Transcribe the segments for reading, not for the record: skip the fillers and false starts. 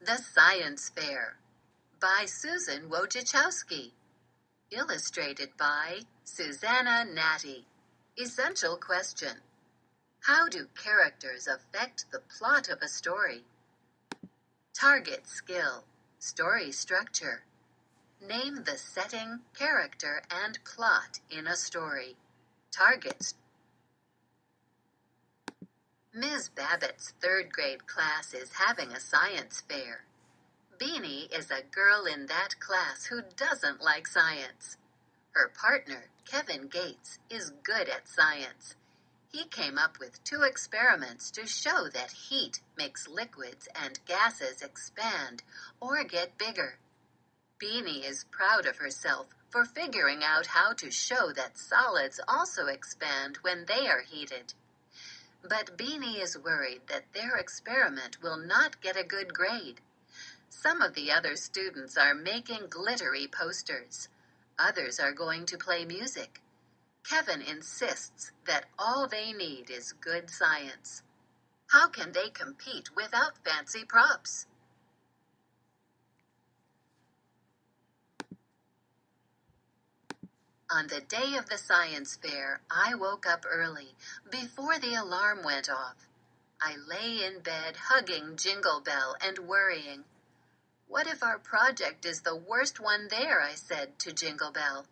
The Science Fair by Susan Wojciechowski. Illustrated by Susanna Natty. Essential question. How do characters affect the plot of a story? Target skill. Story structure. Name the setting, character, and plot in a story. Targets. Ms. Babbitt's third grade class is having a science fair. Beanie is a girl in that class who doesn't like science. Her partner, Kevin Gates, is good at science. He came up with 2 experiments to show that heat makes liquids and gases expand or get bigger. Beanie is proud of herself for figuring out how to show that solids also expand when they are heated. But Beanie is worried that their experiment will not get a good grade. Some of the other students are making glittery posters. Others are going to play music. Kevin insists that all they need is good science. How can they compete without fancy props? On the day of the science fair, I woke up early, before the alarm went off. I lay in bed hugging Jingle Bell and worrying. What if our project is the worst one there, I said to Jingle Bell.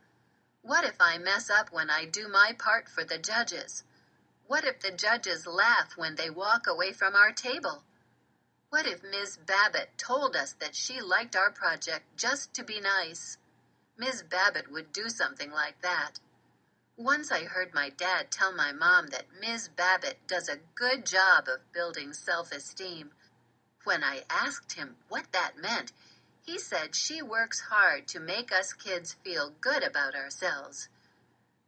What if I mess up when I do my part for the judges? What if the judges laugh when they walk away from our table? What if Ms. Babbitt told us that she liked our project just to be nice? Ms. Babbitt would do something like that. Once I heard my dad tell my mom that Ms. Babbitt does a good job of building self-esteem. When I asked him what that meant, he said she works hard to make us kids feel good about ourselves.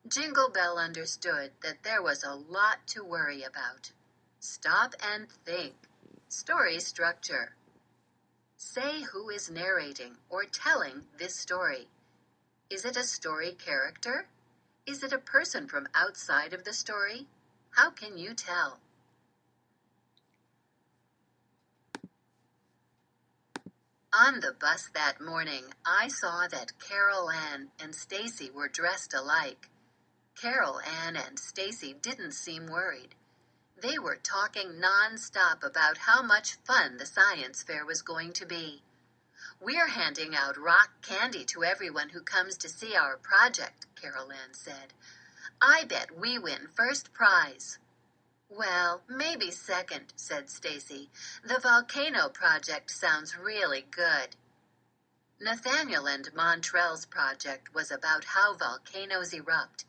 Jingle Bell understood that there was a lot to worry about. Stop and think. Story structure. Say who is narrating or telling this story. Is it a story character? Is it a person from outside of the story? How can you tell? On the bus that morning, I saw that Carol Ann and Stacy were dressed alike. Carol Ann and Stacy didn't seem worried. They were talking non-stop about how much fun the science fair was going to be. We're handing out rock candy to everyone who comes to see our project, Carol Ann said. I bet we win first prize. Well, maybe second, said Stacy. The volcano project sounds really good. Nathaniel and Montrell's project was about how volcanoes erupt.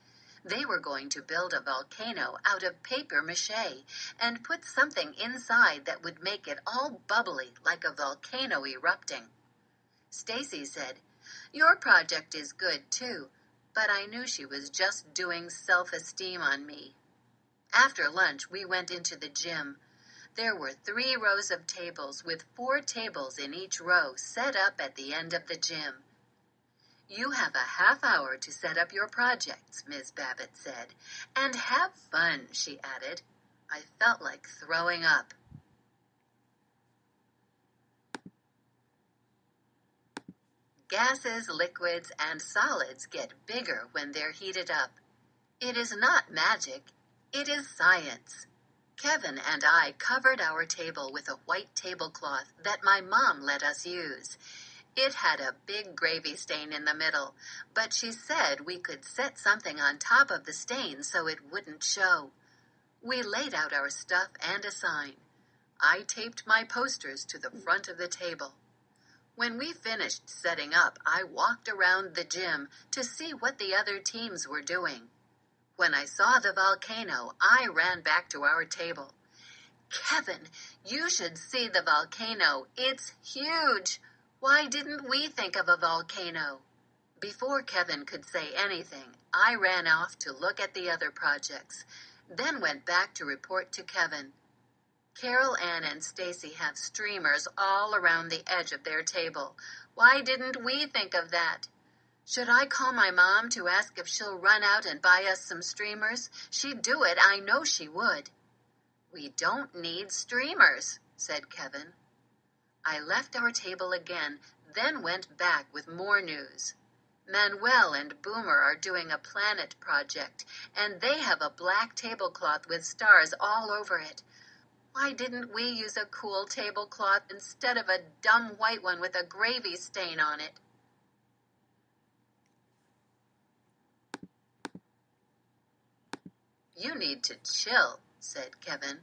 They were going to build a volcano out of paper mache and put something inside that would make it all bubbly like a volcano erupting. Stacy said, Your project is good too, but I knew she was just doing self-esteem on me. After lunch, we went into the gym. There were 3 rows of tables with 4 tables in each row set up at the end of the gym. You have a half hour to set up your projects, Ms. Babbitt said, and have fun, she added. I felt like throwing up. Gases, liquids, and solids get bigger when they're heated up. It is not magic. It is science. Kevin and I covered our table with a white tablecloth that my mom let us use. It had a big gravy stain in the middle, but she said we could set something on top of the stain so it wouldn't show. We laid out our stuff and a sign. I taped my posters to the front of the table. When we finished setting up, I walked around the gym to see what the other teams were doing. When I saw the volcano, I ran back to our table. Kevin, you should see the volcano. It's huge. Why didn't we think of a volcano? Before Kevin could say anything, I ran off to look at the other projects, then went back to report to Kevin. Carol Ann and Stacy have streamers all around the edge of their table. Why didn't we think of that? Should I call my mom to ask if she'll run out and buy us some streamers? She'd do it, I know she would. We don't need streamers, said Kevin. I left our table again, then went back with more news. Manuel and Boomer are doing a planet project, and they have a black tablecloth with stars all over it. Why didn't we use a cool tablecloth instead of a dumb white one with a gravy stain on it? You need to chill, said Kevin.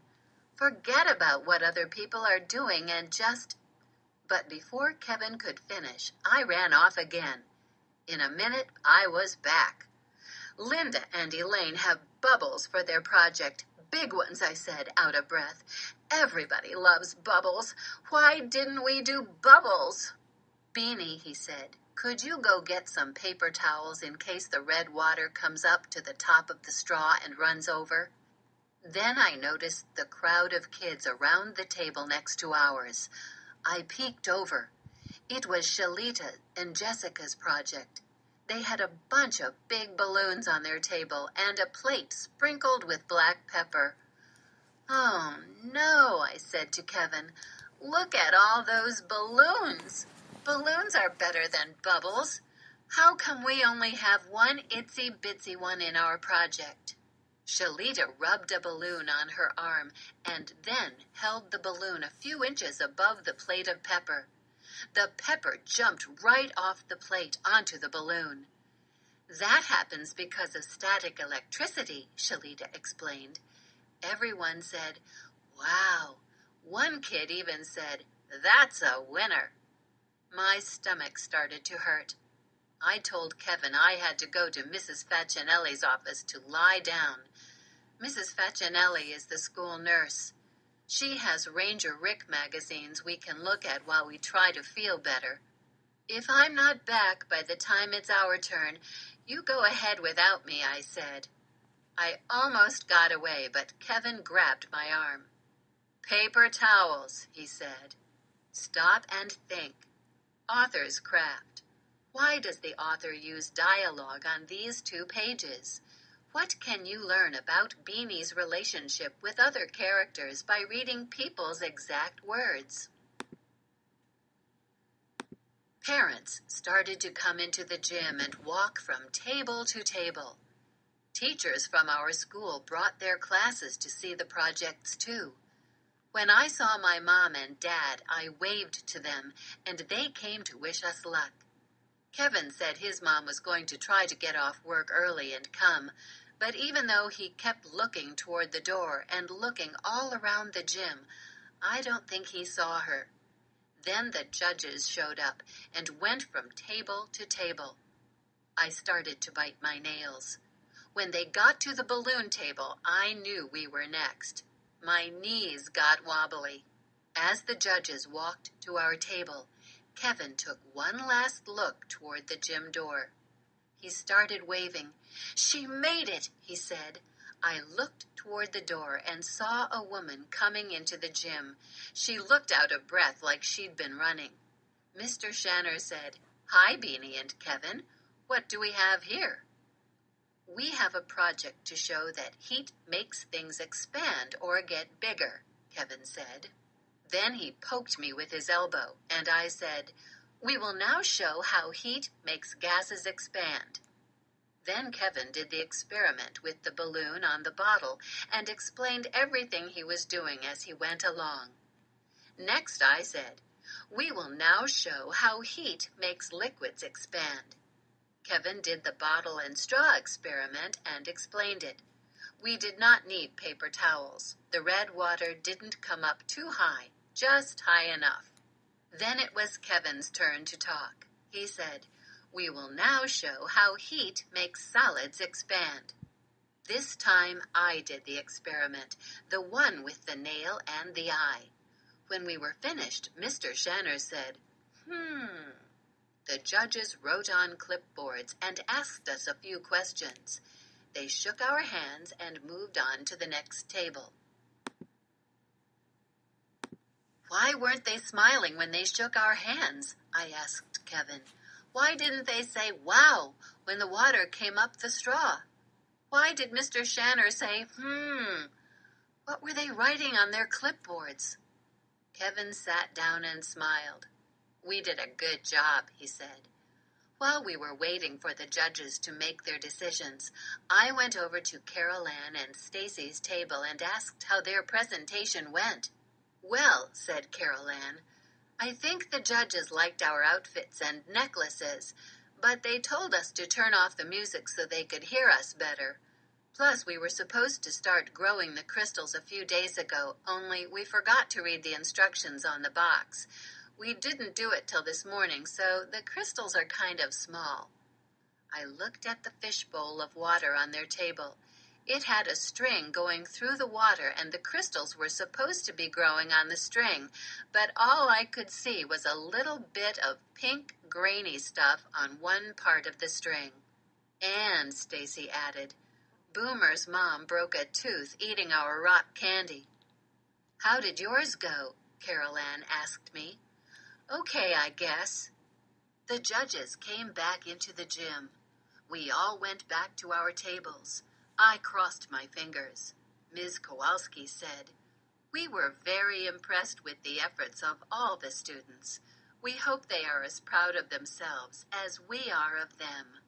Forget about what other people are doing and just... But before Kevin could finish, I ran off again. In a minute, I was back. Linda and Elaine have bubbles for their project. Big ones, I said, out of breath. Everybody loves bubbles. Why didn't we do bubbles? Beanie, he said, could you go get some paper towels in case the red water comes up to the top of the straw and runs over? Then I noticed the crowd of kids around the table next to ours. I peeked over. It was Shalita and Jessica's project. They had a bunch of big balloons on their table and a plate sprinkled with black pepper. Oh, no, I said to Kevin. Look at all those balloons. Balloons are better than bubbles. How come we only have one itsy-bitsy one in our project? Shalita rubbed a balloon on her arm and then held the balloon a few inches above the plate of pepper. The pepper jumped right off the plate onto the balloon. That happens because of static electricity, Shalita explained. Everyone said, wow. One kid even said, that's a winner. My stomach started to hurt. I told Kevin I had to go to Mrs. Facinelli's office to lie down. Mrs. Facinelli is the school nurse. She has Ranger Rick magazines we can look at while we try to feel better. If I'm not back by the time it's our turn, you go ahead without me, I said. I almost got away, but Kevin grabbed my arm. Paper towels, he said. Stop and think. Author's craft. Why does the author use dialogue on these 2 pages? What can you learn about Beanie's relationship with other characters by reading people's exact words? Parents started to come into the gym and walk from table to table. Teachers from our school brought their classes to see the projects too. When I saw my mom and dad, I waved to them, and they came to wish us luck. Kevin said his mom was going to try to get off work early and come, but even though he kept looking toward the door and looking all around the gym, I don't think he saw her. Then the judges showed up and went from table to table. I started to bite my nails. When they got to the balloon table, I knew we were next. My knees got wobbly. As the judges walked to our table, Kevin took one last look toward the gym door. He started waving. She made it, he said. I looked toward the door and saw a woman coming into the gym. She looked out of breath like she'd been running. Mr. Shanner said, Hi, Beanie and Kevin. What do we have here? We have a project to show that heat makes things expand or get bigger, Kevin said. Then he poked me with his elbow, and I said, We will now show how heat makes gases expand. Then Kevin did the experiment with the balloon on the bottle and explained everything he was doing as he went along. Next I said, We will now show how heat makes liquids expand. Kevin did the bottle and straw experiment and explained it. We did not need paper towels. The red water didn't come up too high, just high enough. Then it was Kevin's turn to talk. He said, We will now show how heat makes solids expand. This time I did the experiment, the one with the nail and the eye. When we were finished, Mr. Shanner said, The judges wrote on clipboards and asked us a few questions. They shook our hands and moved on to the next table. Why weren't they smiling when they shook our hands? I asked Kevin. Why didn't they say, wow, when the water came up the straw? Why did Mr. Shanner say, What were they writing on their clipboards? Kevin sat down and smiled. "We did a good job," he said. While we were waiting for the judges to make their decisions, I went over to Carol Ann and Stacy's table and asked how their presentation went. "Well," said Carol Ann, "I think the judges liked our outfits and necklaces, but they told us to turn off the music so they could hear us better. Plus, we were supposed to start growing the crystals a few days ago, only we forgot to read the instructions on the box. We didn't do it till this morning, so the crystals are kind of small." I looked at the fishbowl of water on their table. It had a string going through the water, and the crystals were supposed to be growing on the string, but all I could see was a little bit of pink, grainy stuff on one part of the string. "And," Stacy added, "Boomer's mom broke a tooth eating our rock candy." "How did yours go?" Carol Ann asked me. "Okay, I guess." The judges came back into the gym. We all went back to our tables. I crossed my fingers. Ms. Kowalski said, "We were very impressed with the efforts of all the students. We hope they are as proud of themselves as we are of them."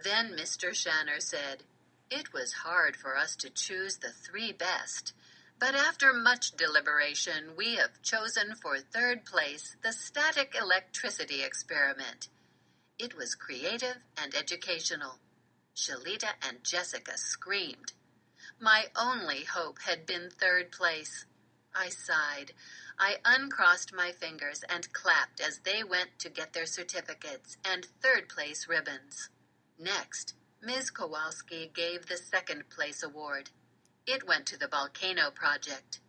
Then Mr. Shanner said, "It was hard for us to choose the 3 best, but after much deliberation, we have chosen for 3rd place the static electricity experiment. It was creative and educational." Shalita and Jessica screamed. My only hope had been 3rd place. I sighed. I uncrossed my fingers and clapped as they went to get their certificates and 3rd place ribbons. Next, Ms. Kowalski gave the 2nd place award. It went to the volcano project.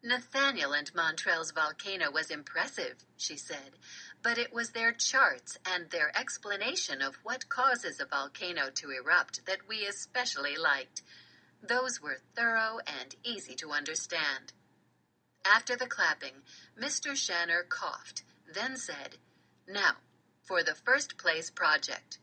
"Nathaniel and Montrell's volcano was impressive," she said, "but it was their charts and their explanation of what causes a volcano to erupt that we especially liked. Those were thorough and easy to understand." After the clapping, Mr. Shanner coughed, then said, "Now, for the 1st place project."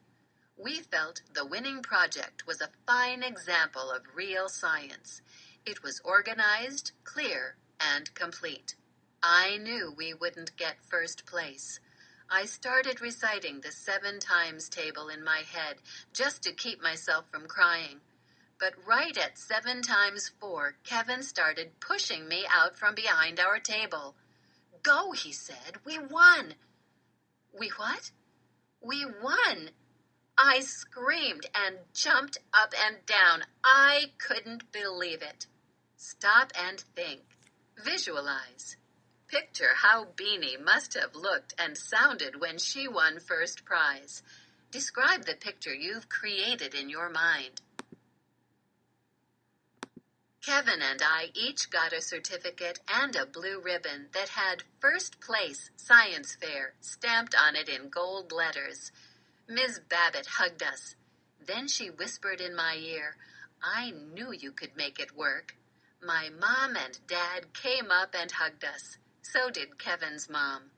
We felt the winning project was a fine example of real science. It was organized, clear, and complete. I knew we wouldn't get 1st place. I started reciting the 7 times table in my head just to keep myself from crying. But right at 7 times 4, Kevin started pushing me out from behind our table. "Go," he said. "We won." "We what?" "We won." I screamed and jumped up and down. I couldn't believe it. Stop and think. Visualize. Picture how Beanie must have looked and sounded when she won 1st prize. Describe the picture you've created in your mind. Kevin and I each got a certificate and a blue ribbon that had 1st place science fair stamped on it in gold letters. Ms. Babbitt hugged us. Then she whispered in my ear, "I knew you could make it work." My mom and dad came up and hugged us. So did Kevin's mom.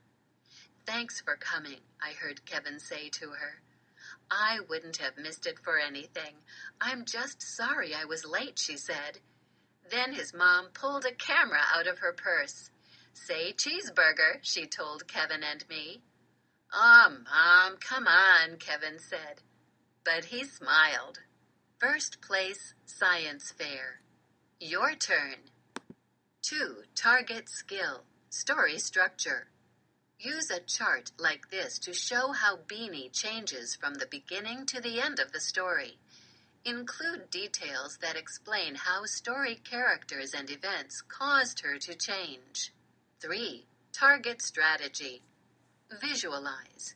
"Thanks for coming," I heard Kevin say to her. "I wouldn't have missed it for anything. I'm just sorry I was late," she said. Then his mom pulled a camera out of her purse. "Say cheeseburger," she told Kevin and me. "Aw, Mom, come on," Kevin said. But he smiled. 1st place science fair. Your turn. 2. Target skill. Story structure. Use a chart like this to show how Beanie changes from the beginning to the end of the story. Include details that explain how story characters and events caused her to change. 3. Target strategy. Visualize.